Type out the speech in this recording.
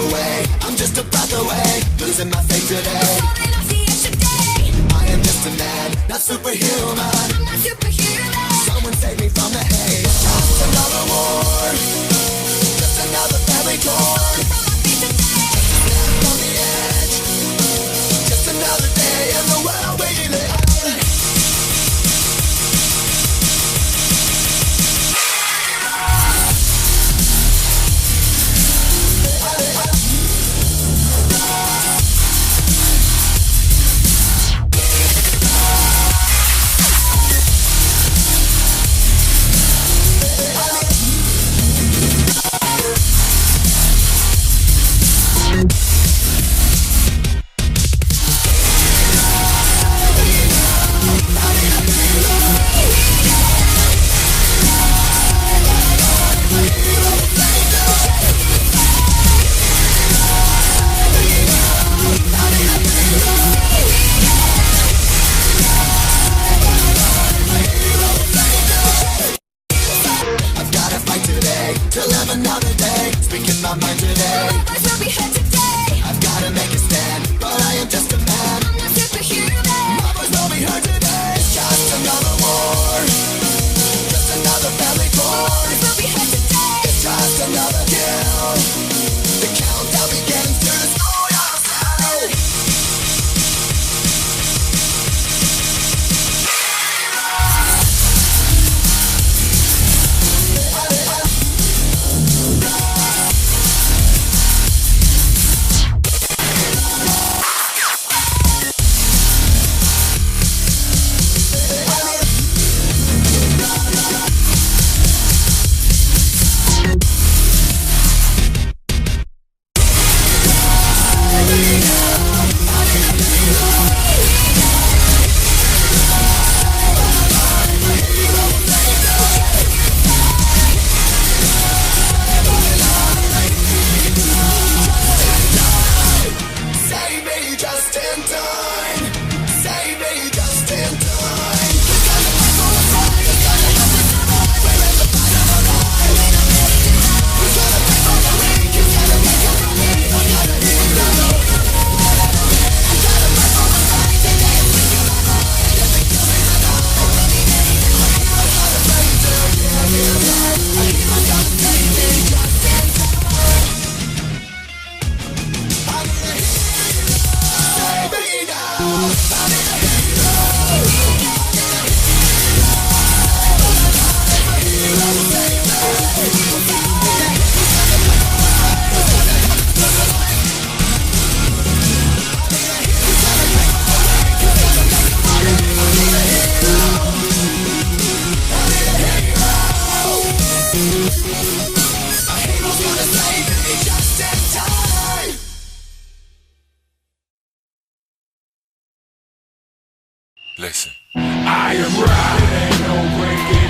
away. I'm just a breath away, losing my faith today. Falling off the edge today. I am just a man, not superhuman. I'm not superhuman. Someone save me from the hate. Just another war, just another family torn. From my feet today, just on the edge. Just another day in the world we live. To live another day, speaking my mind today. My voice will be heard today. I've gotta make a stand, but I am just a man. I'm not superhuman. My voice will be heard today. It's just another war, just another family torn. My voice will be heard today. It's just another kill. The countdown begins to destroy ourselves. Listen. I am right, ain't no breaking